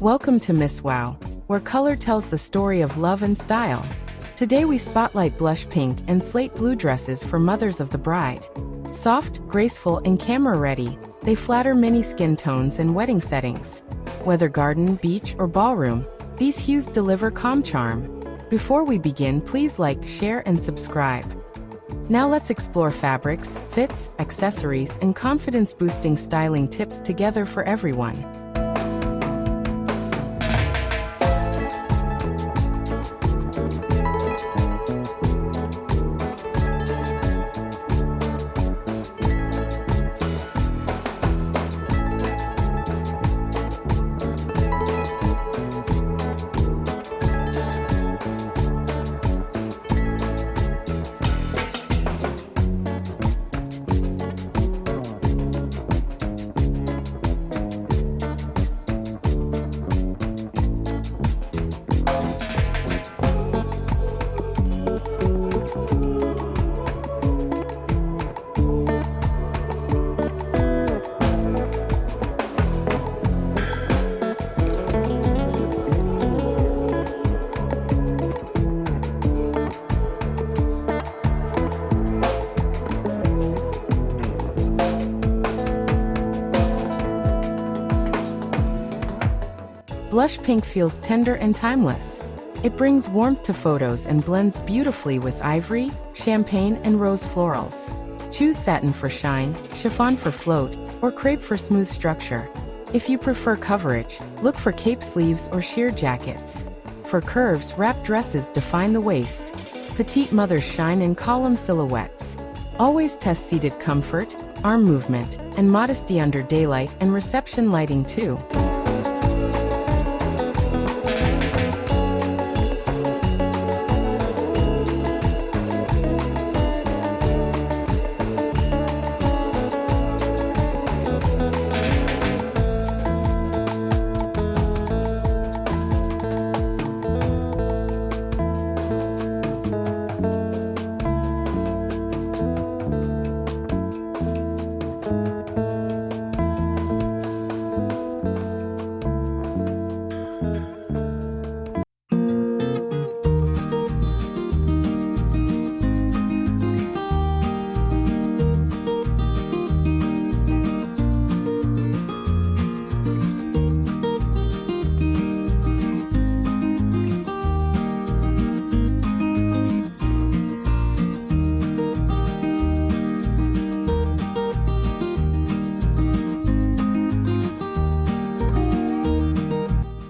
Welcome to Miss Wow, where color tells the story of love and style. Today we spotlight blush pink and slate blue dresses for mothers of the bride. Soft, graceful, and camera-ready, they flatter many skin tones and wedding settings. Whether garden, beach, or ballroom, these hues deliver calm charm. Before we begin, please like, share, and subscribe. Now let's explore fabrics, fits, accessories, and confidence-boosting styling tips together for everyone. Blush pink feels tender and timeless. It brings warmth to photos and blends beautifully with ivory, champagne, and rose florals. Choose satin for shine, chiffon for float, or crepe for smooth structure. If you prefer coverage, look for cape sleeves or sheer jackets. For curves, wrap dresses define the waist. Petite mothers shine in column silhouettes. Always test seated comfort, arm movement, and modesty under daylight and reception lighting too.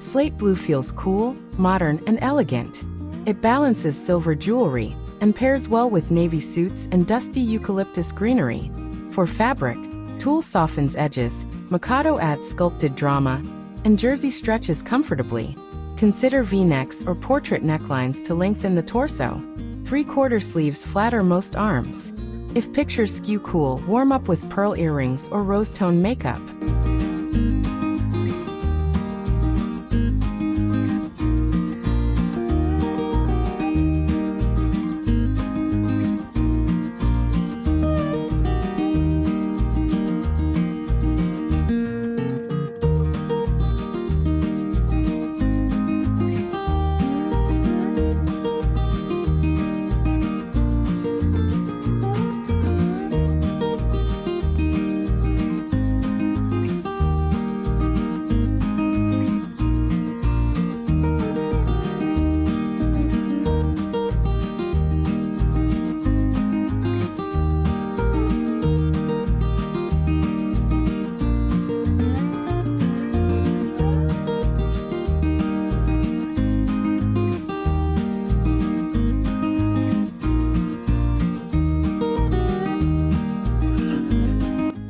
Slate blue feels cool, modern, and elegant. It balances silver jewelry and pairs well with navy suits and dusty eucalyptus greenery. For fabric, tulle softens edges, macado adds sculpted drama, and jersey stretches comfortably. Consider V-necks or portrait necklines to lengthen the torso. Three-quarter sleeves flatter most arms. If pictures skew cool, warm up with pearl earrings or rose-tone makeup.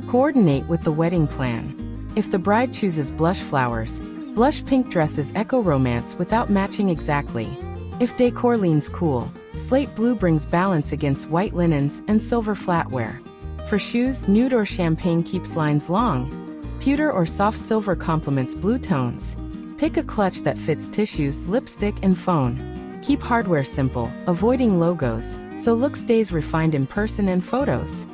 Coordinate with the wedding plan. If the bride chooses blush flowers, blush pink dresses echo romance without matching exactly. If decor leans cool, slate blue brings balance against white linens and silver flatware. For shoes, nude or champagne keeps lines long. Pewter or soft silver complements blue tones. Pick a clutch that fits tissues, lipstick, and phone. Keep hardware simple, avoiding logos, so look stays refined in person and photos.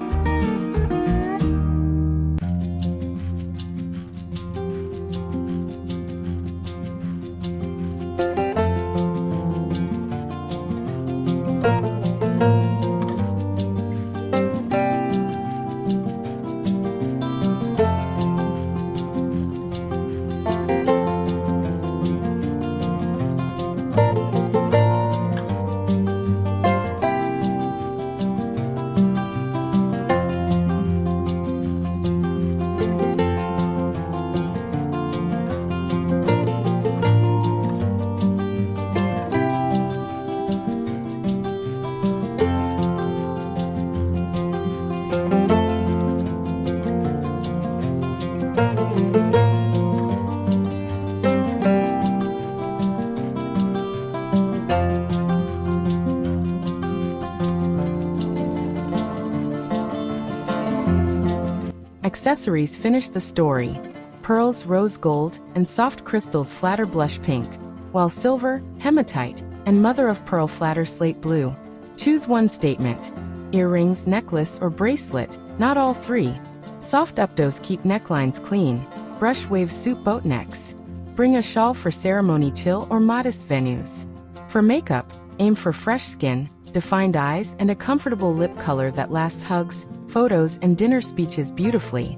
Accessories finish the story. Pearls, rose gold, and soft crystals flatter blush pink, while silver, hematite, and mother-of-pearl flatter slate blue. Choose one statement: earrings, necklace, or bracelet, not all three. Soft updos keep necklines clean. Brush waves suit boat necks. Bring a shawl for ceremony, chill, or modest venues. For makeup, aim for fresh skin, defined eyes, and a comfortable lip color that lasts hugs, photos, and dinner speeches beautifully.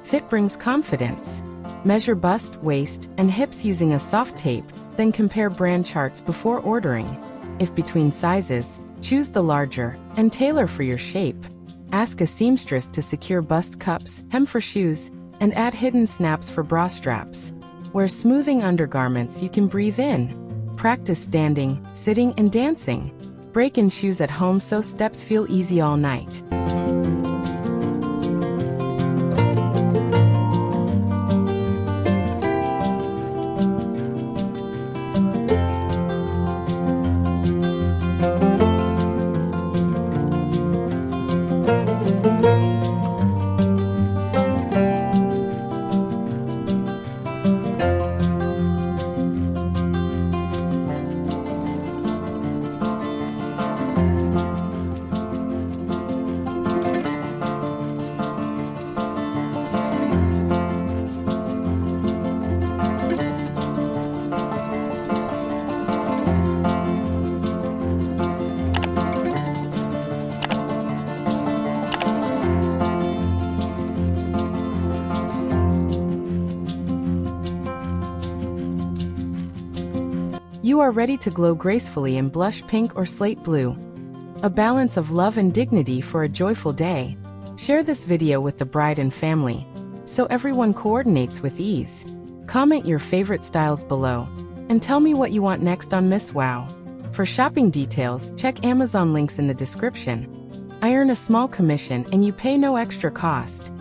Fit brings confidence. Measure bust, waist, and hips using a soft tape, then compare brand charts before ordering. If between sizes, choose the larger, and tailor for your shape. Ask a seamstress to secure bust cups, hem for shoes, and add hidden snaps for bra straps. Wear smoothing undergarments you can breathe in. Practice standing, sitting, and dancing. Break in shoes at home so steps feel easy all night. You are ready to glow gracefully in blush pink or slate blue. A balance of love and dignity for a joyful day. Share this video with the bride and family, so everyone coordinates with ease. Comment your favorite styles below, and tell me what you want next on Miss Wow. For shopping details, check Amazon links in the description. I earn a small commission and you pay no extra cost.